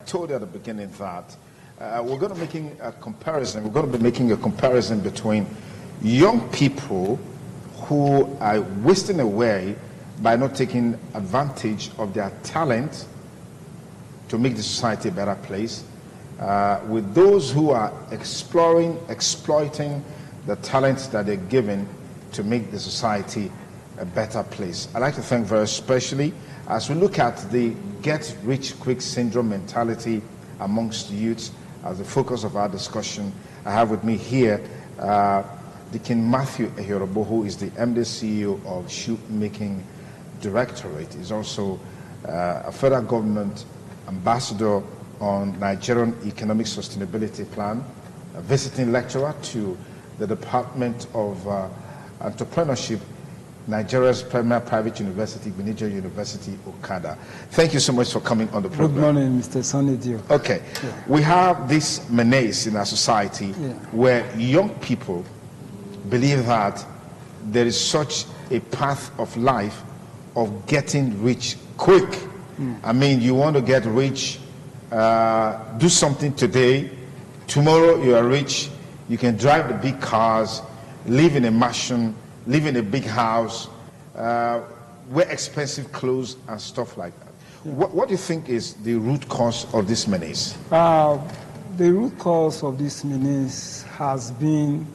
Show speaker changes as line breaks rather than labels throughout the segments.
told you at the beginning that we're going to be making a comparison. We're going to be making a comparison between young people who are wasting away by not taking advantage of their talent to make the society a better place, with those who are exploiting the talents that they're given to make the society a better place. I'd like to thank very especially as we look at the get-rich-quick syndrome mentality amongst youths as the focus of our discussion. I have with me here Deacon Matthew Ehiorobo, who is the MD CEO of Shoemaking Directorate. He's also a federal government ambassador on Nigerian Economic Sustainability Plan, a visiting lecturer to the Department of Entrepreneurship, Nigeria's premier private university, Gbinija University, Okada. Thank you so much for coming on the program.
Good morning, Mr. Sonidio.
Okay, yeah. We have this menace in our society where young people believe that there is such a path of life of getting rich quick. I mean, you want to get rich, do something today, tomorrow you are rich, you can drive the big cars, live in a mansion, live in a big house, wear expensive clothes and stuff like that. What do you think is the root cause of this menace?
The root cause of this menace has been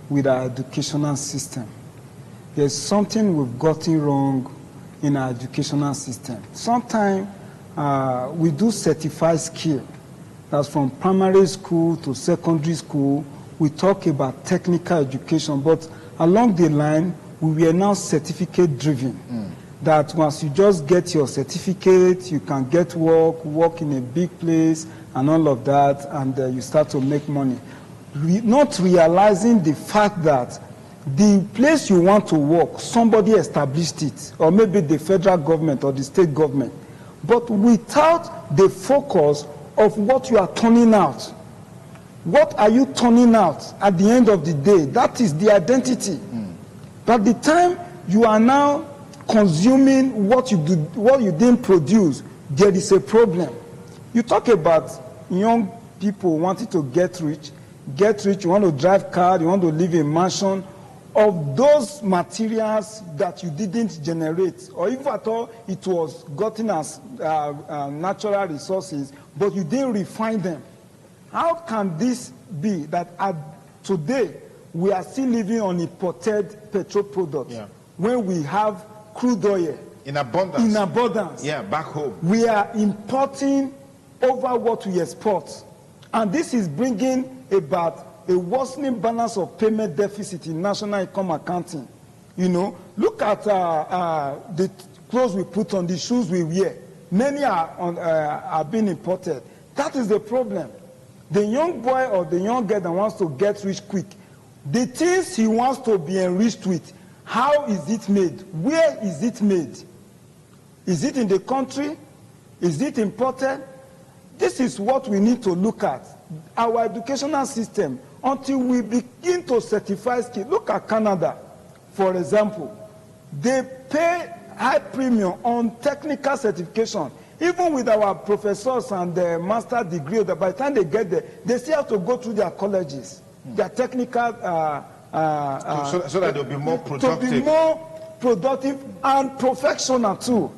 with our educational system. There's something we've gotten wrong in our educational system. Sometimes we do certified skill. That's from primary school to secondary school. We talk about technical education, but along the line, we are now certificate driven. That once you just get your certificate, you can get work in a big place and all of that, and you start to make money. Not realizing the fact that the place you want to work, somebody established it, or maybe the federal government or the state government, but without the focus of what you are turning out. What are you turning out at the end of the day? That is the identity. But the time you are now consuming what you didn't produce, there is a problem. You talk about young people wanting to get rich, you want to drive car, you want to live in mansion, of those materials that you didn't generate, or if at all it was gotten as natural resources, but you didn't refine them. How can this be that today we are still living on imported petrol products when we have crude oil
in abundance?
In abundance.
Yeah, back home.
We are importing over what we export. And this is bringing about a worsening balance of payment deficit in national income accounting. You know, look at the clothes we put on, the shoes we wear. Many are being imported. That is the problem. The young boy or the young girl that wants to get rich quick, the things he wants to be enriched with, how is it made? Where is it made? Is it in the country? Is it imported? This is what we need to look at. Our educational system, until we begin to certify skill. Look at Canada, for example. They pay high premium on technical certification. Even with our professors and the master degree, by the time they get there, they still have to go through their colleges, their technical...
so that they'll be more productive.
To be more productive and professional too.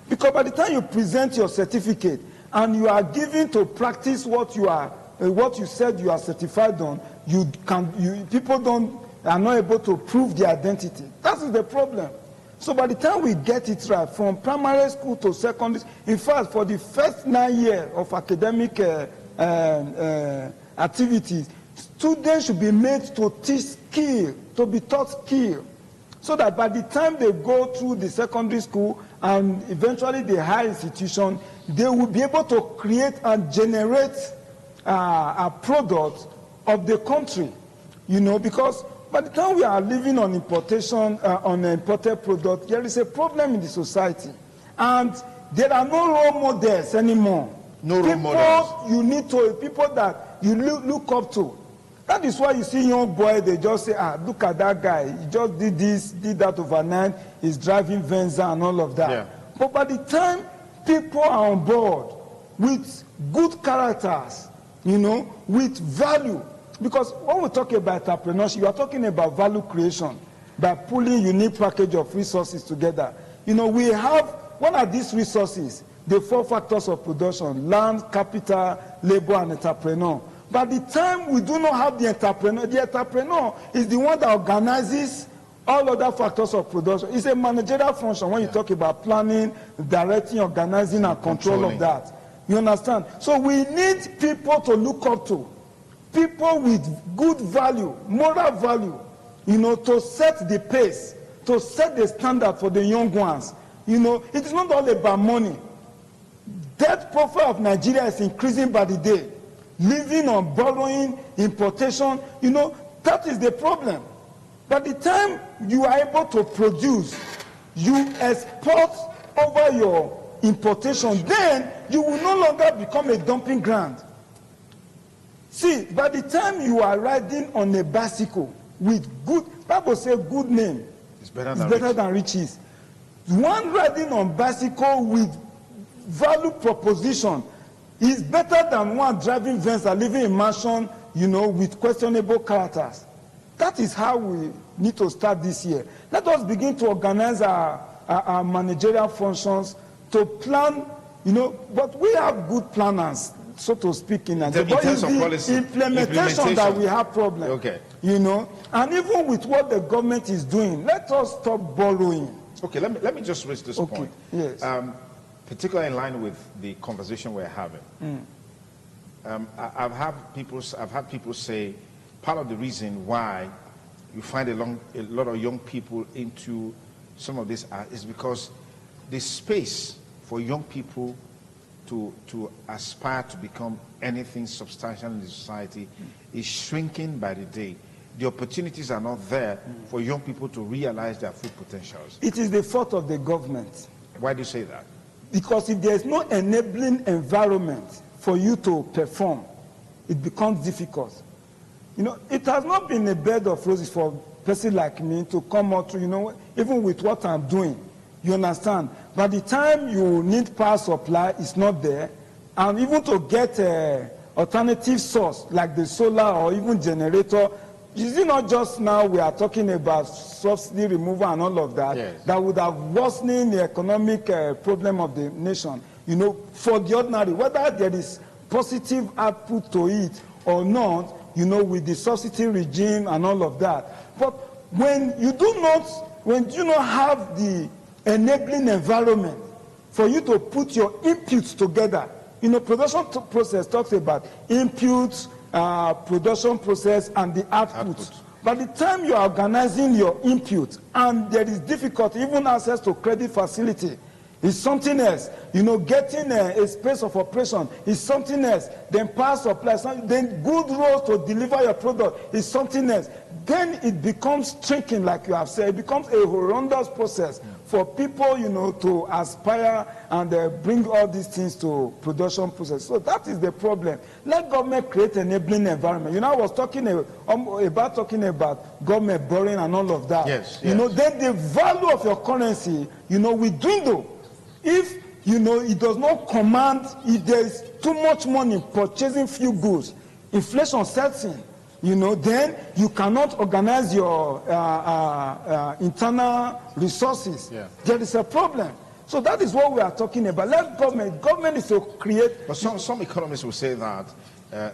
Because by the time you present your certificate and you are given to practice what you said you are certified on, people are not able to prove their identity. That is the problem. So by the time we get it right, from primary school to secondary, in fact, for the first 9 years of academic activities, students should be made to teach skill, to be taught skill, so that by the time they go through the secondary school and eventually the higher institution, they will be able to create and generate a product of the country, you know, because by the time we are living on importation, on imported product, there is a problem in the society. And there are no role models anymore.
No role models.
People that you look up to. That is why you see young boys, they just say, look at that guy. He just did this, did that overnight. He's driving Venza and all of that. Yeah. But by the time people are on board, with good characters, with value. Because when we talk about entrepreneurship, you are talking about value creation by pulling unique package of resources together. We have, what are these resources? The 4 factors of production: land, capital, labor, and entrepreneur. By the time we do not have the entrepreneur is the one that organizes all other factors of production. It's a managerial function when you talk about planning, directing, organizing, and control of that. You understand? So we need people to look up to, people with good value, moral value, to set the pace, to set the standard for the young ones. It is not all about money. Debt profile of Nigeria is increasing by the day. Living on borrowing, importation, that is the problem. By the time you are able to produce, you export over your importation, then you will no longer become a dumping ground. See, by the time you are riding on a bicycle with good, Bible says good name,
it's better
than riches. One riding on bicycle with value proposition is better than one driving vans and living in mansion, with questionable characters. That is how we need to start this year. Let us begin to organize our managerial functions to plan, but we have good planners, so to speak, in Nigeria. But it's the implementation that we have problems.
Okay.
And even with what the government is doing, let us stop borrowing.
Okay, let me just raise this point.
Yes.
Particularly in line with the conversation we're having. I've had people say part of the reason why you find a lot of young people into some of this is because the space for young people to aspire to become anything substantial in the society is shrinking by the day. The opportunities are not there for young people to realize their full potentials.
It is the fault of the government.
Why do you say that?
Because if there is no enabling environment for you to perform, it becomes difficult. It has not been a bed of roses for a person like me to come out to, even with what I'm doing. You understand? By the time you need power supply, it's not there. And even to get an alternative source like the solar or even generator, is it not just now we are talking about subsidy removal and all of that,
yes,
that would have worsened the economic problem of the nation, for the ordinary, whether there is positive output to it or not, with the subsidy regime and all of that. But when you do not have the enabling environment for you to put your inputs together, production process talks about inputs, production process, and the output. By the time you are organizing your input and there is difficulty, even access to credit facility is something else. Getting a space of operation is something else. Then power supply, then good roads to deliver your product is something else. Then it becomes shrinking, like you have said. It becomes a horrendous process for people, to aspire and bring all these things to production process. So that is the problem. Let government create an enabling environment. I was talking about government borrowing and all of that.
Yes.
Then the value of your currency, will dwindle. If, it does not command, if there is too much money purchasing few goods, inflation sets in. Then you cannot organize your internal resources.
Yeah.
There is a problem. So that is what we are talking about. Let government is to create.
But some economists will say that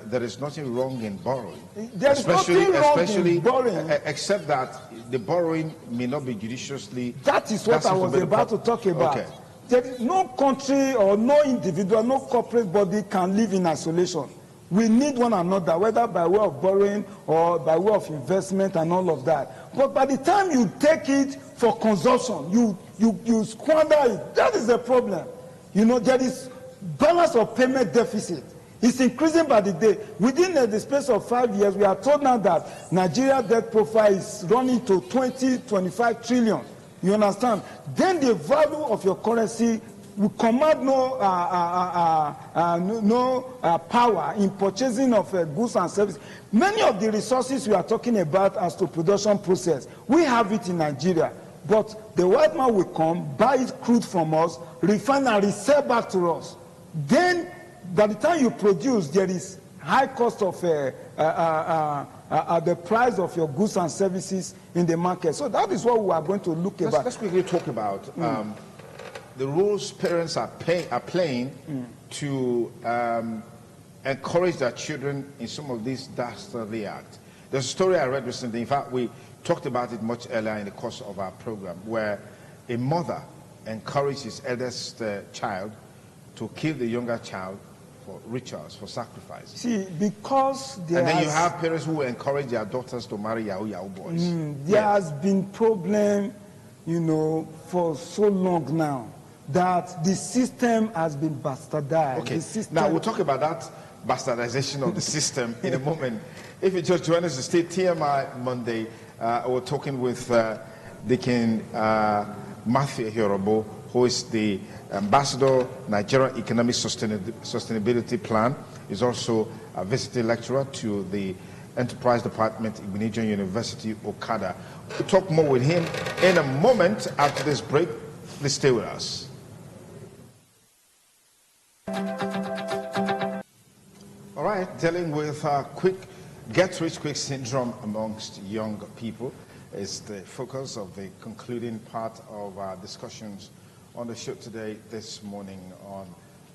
there is nothing wrong in borrowing.
There is nothing wrong in borrowing.
Except that the borrowing may not be judiciously.
That is what I was about to talk about.
Okay.
There is no country or no individual, no corporate body can live in isolation. We need one another, whether by way of borrowing or by way of investment and all of that. But by the time you take it for consumption, you squander it. That is the problem. There is balance of payment deficit. It's increasing by the day. Within the space of 5 years, we are told now that Nigeria debt profile is running to 25 trillion. You understand? Then the value of your currency will command no power in purchasing of goods and services. Many of the resources we are talking about as to production process, we have it in Nigeria. But the white man will come, buy it crude from us, refine and resell back to us. Then by the time you produce, there is high cost of the price of your goods and services in the market. So that is what we are going to look at.
Let's quickly talk about the roles parents are playing to encourage their children in some of these dastardly acts. There's a story I read recently. In fact, we talked about it much earlier in the course of our program, where a mother encouraged his eldest child to kill the younger child for rituals, for sacrifice.
See, because
and then you have parents who encourage their daughters to marry Yahoo boys.
There has been problem, for so long now, that the system has been bastardized.
Okay, now we'll talk about that bastardization of the system in a moment. If you just join us to stay TMI Monday, we're talking with Deacon Matthew Ihorobo, who is the Ambassador, Nigerian Economic Sustainability Plan. He's also a visiting lecturer to the Enterprise Department, Igbinedion University, Okada. We'll talk more with him in a moment after this break. Please stay with us. All right, dealing with get-rich-quick syndrome amongst young people is the focus of the concluding part of our discussions on the show today, this morning on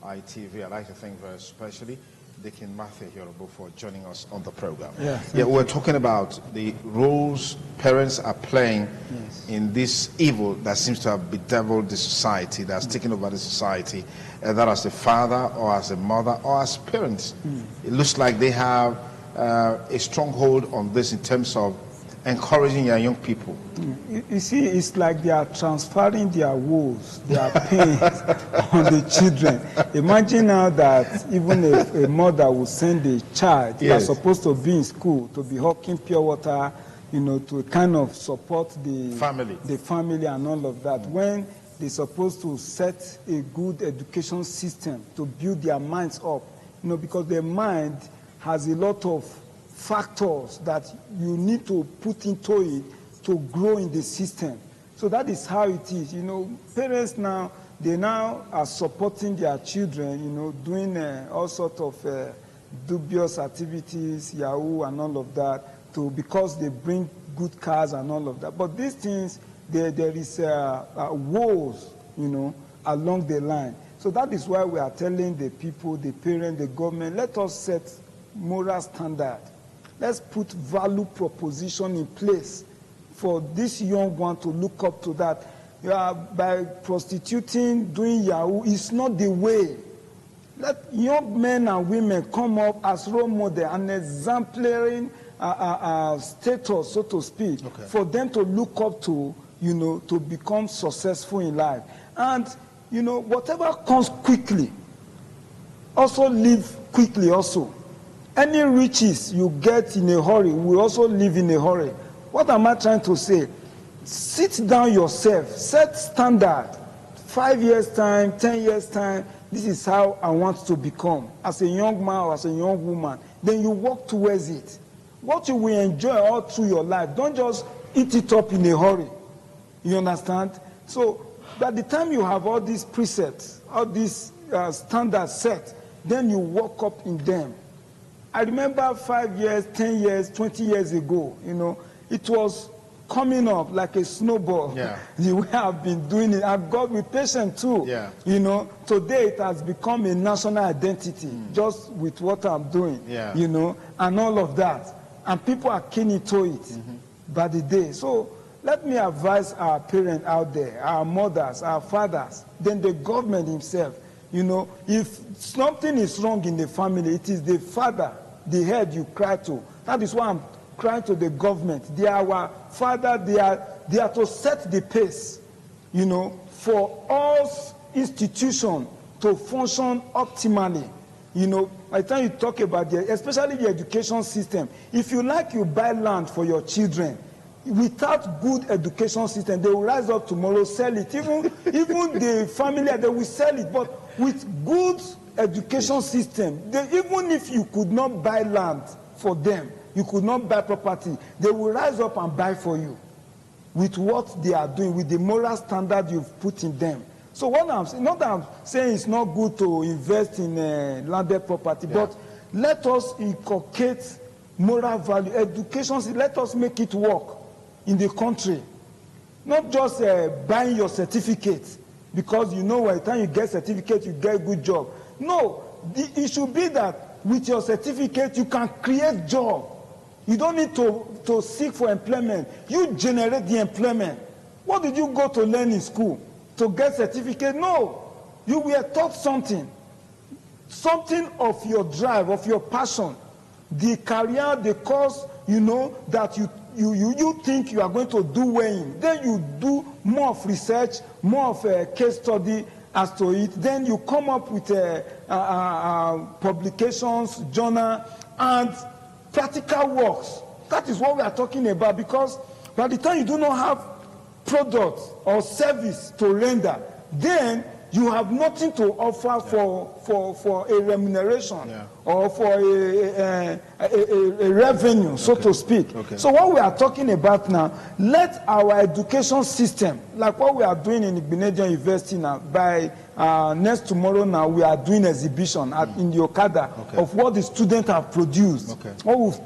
ITV. I'd like to thank very especially Deacon Matthew Ihorobo for joining us on the program. We're talking about the roles parents are playing in this evil that seems to have bedeviled the society, that's taken over the society, either as a father or as a mother or as parents. It looks like they have a stronghold on this in terms of encouraging your young people.
You see, it's like they are transferring their woes, their pains on the children. Imagine now that even if a mother will send a child that's supposed to be in school, to be hawking pure water, to kind of support the family and all of that, when they're supposed to set a good education system to build their minds up, because their mind has a lot of factors that you need to put into it to grow in the system. So that is how it is. Parents now, they now are supporting their children, doing all sorts of dubious activities, Yahoo and all of that, because they bring good cars and all of that. But these things, there is woes, along the line. So that is why we are telling the people, the parents, the government, let us set moral standard. Let's put value proposition in place for this young one to look up to that. By prostituting, doing Yahoo, it's not the way. Let young men and women come up as role model and exemplary status, so to speak, for them to look up to, to become successful in life. And, whatever comes quickly, also live quickly also. Any riches you get in a hurry will also live in a hurry. What am I trying to say? Sit down yourself, set standard. 5 years time, 10 years time, this is how I want to become as a young man or as a young woman. Then you work towards it. What you will enjoy all through your life, don't just eat it up in a hurry. You understand? So by the time you have all these precepts, all these standards set, then you work up in them. I remember 5 years, 10 years, 20 years ago, it was coming up like a snowball. The way I've been doing it, I've got with patience too. Today it has become a national identity, just with what I'm doing, and all of that. And people are keen into it by the day. So let me advise our parents out there, our mothers, our fathers, then the government himself. If something is wrong in the family, it is the father, the head you cry to. That is why I'm crying to the government. They are our father. They are to set the pace, for all institutions to function optimally. By the time you talk about especially the education system, if you buy land for your children. Without good education system, they will rise up tomorrow, sell it. Even the family, they will sell it. But with good education system, even if you could not buy land for them, you could not buy property, they will rise up and buy for you with what they are doing, with the moral standard you've put in them. So what I'm saying, not that I'm saying it's not good to invest in landed property, but let us inculcate moral value, education. Let us make it work in the country. Not just buying your certificate because you know by the time you get certificate you get a good job. No, it should be that with your certificate you can create job. You don't need to seek for employment. You generate the employment. What did you go to learn in school? To get certificate? No. You were taught something. Something of your drive, of your passion. The career, the course, you know, that you think you are going to do well in. Then you do more of research, more of a case study as to it. Then you come up with publications, journal, and practical works. That is what we are talking about, because by the time you do not have product or service to render, then you have nothing to offer for a remuneration or for a revenue, so to speak. So what we are talking about now, let our education system, like what we are doing in Igbinedion University now, by next tomorrow now, we are doing exhibition in the Okada of what the students have produced, what we've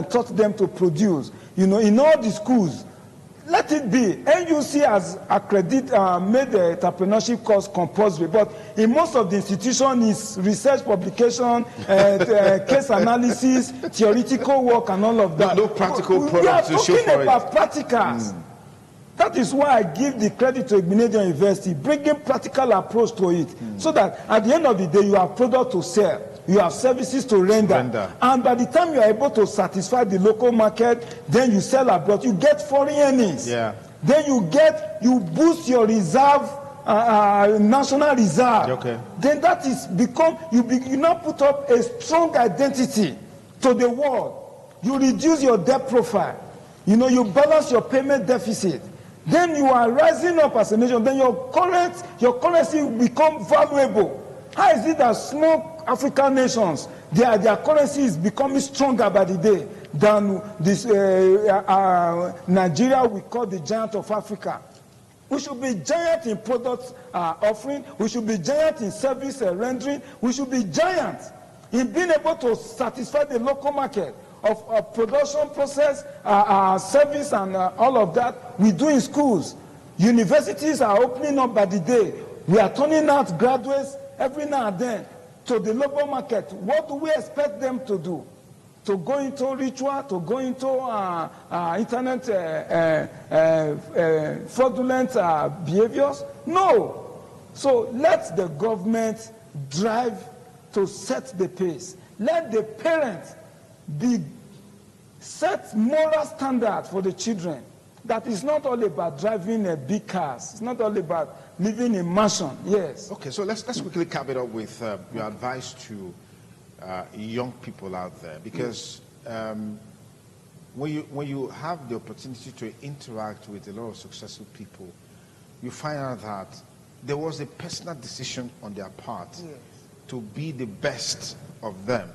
taught them to produce, you know, in all the schools. Let it be. NUC has made the entrepreneurship course compulsory, but in most of the institutions, it's research, publication, case analysis, theoretical work, and all of that.
No practical products to show for it.
We are talking about practicals. That is why I give the credit to Igbinedion University, bringing practical approach to it, so that at the end of the day, you have product to sell. You have services to render. And by the time you are able to satisfy the local market, then you sell abroad. You get foreign earnings. Then you boost your reserve, national reserve. Then that is you now put up a strong identity to the world. You reduce your debt profile. You know, you balance your payment deficit. Then you are rising up as a nation. Then your currency will become valuable. How is it that small African nations, their currency is becoming stronger by the day than this Nigeria we call the giant of Africa? We should be giant in product offering. We should be giant in service rendering. We should be giant in being able to satisfy the local market of production process, service, and all of that we do in schools. Universities are opening up by the day. We are turning out graduates every now and then to the labor market. What do we expect them to do? To go into ritual, to go into internet fraudulent behaviors? No. So let the government drive to set the pace. Let the parents set moral standards for the children. That is not all about driving big cars. It's not all about living in mansion. Yes.
Okay, so let's quickly cap it up with your advice to young people out there, because when you have the opportunity to interact with a lot of successful people, you find out that there was a personal decision on their part to be the best of them.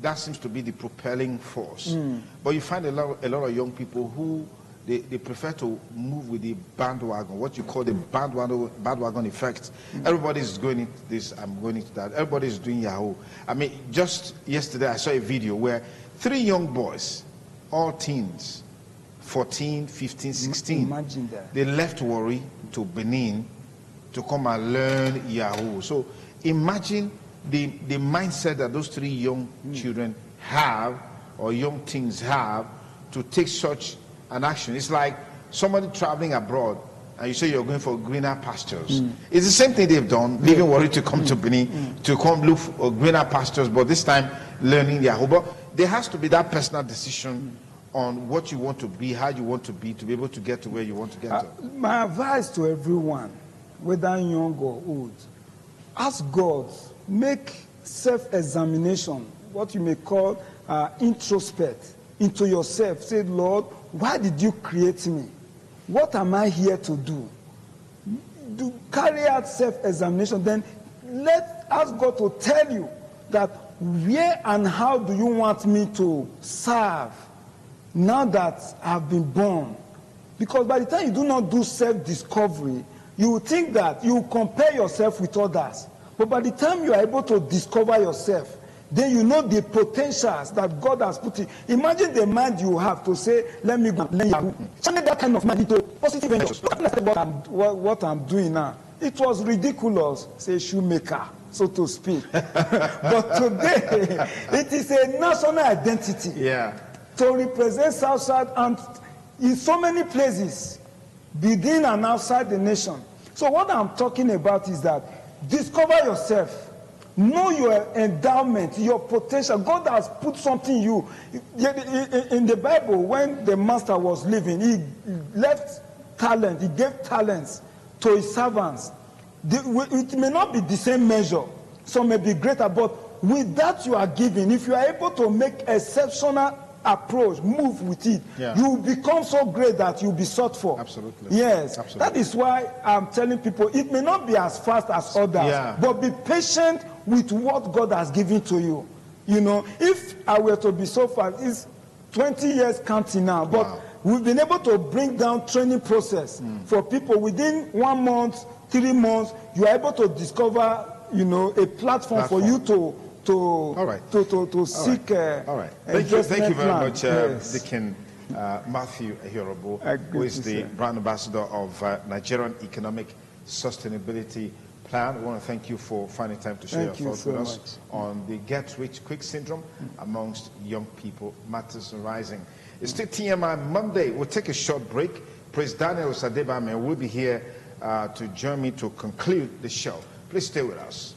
That seems to be the propelling force. But you find a lot of young people who they prefer to move with the bandwagon, what you call the bandwagon effect. Everybody's going into this, I'm going into that. Everybody's doing Yahoo. I mean, just yesterday I saw a video where 3 young boys, all teens, 14, 15, 16,
imagine that.
They left Warri to Benin to come and learn Yahoo. So imagine the mindset that those 3 young children have, or young teens have, to take such an action. It's like somebody traveling abroad and you say you're going for greener pastures. It's the same thing they've done, leaving Warri to come to Benin to come look for greener pastures, but this time learning Yahoo. But there has to be that personal decision on what you want to be, how you want to be able to get to where you want to get to.
My advice to everyone, whether young or old, ask God, make self-examination, what you may call introspect into yourself. Say, Lord, why did you create me? What am I here to do? Carry out self-examination. Then ask God to tell you that where and how do you want me to serve now that I've been born? Because by the time you do not do self-discovery, you will think that you compare yourself with others. But by the time you are able to discover yourself, then you know the potentials that God has put in. Imagine the mind you have to say, let me go and learn Yahoo. Channel that kind of mind into positive ventures. What I'm doing now. It was ridiculous, say shoemaker, so to speak. But today, it is a national identity to represent Southside and in so many places, within and outside the nation. So what I'm talking about is that discover yourself. Know your endowment, your potential. God has put something in you. In the Bible, when the master was living, he left talent. He gave talents to his servants. It may not be the same measure. Some may be greater, but with that you are giving, if you are able to make exceptional approach, move with it, you will become so great that you'll be sought for.
Absolutely.
Yes.
Absolutely.
That is why I'm telling people, it may not be as fast as others, but be patient with what God has given to you. You know, if I were to be so fast, it's 20 years counting now, but we've been able to bring down training process for people within 1 month, 3 months. You are able to discover, you know, a platform. For you to seek.
All right. Thank you very much,
yes.
Deacon Matthew Ehiorobo, who is the brand ambassador of Nigerian Economic Sustainability Plan. We want to thank you for finding time to share your thoughts with us on the Get Rich Quick syndrome amongst young people. Matters Rising. It's still TMI Monday. We'll take a short break. Praise Daniel Sadebame will be here to join me to conclude the show. Please stay with us.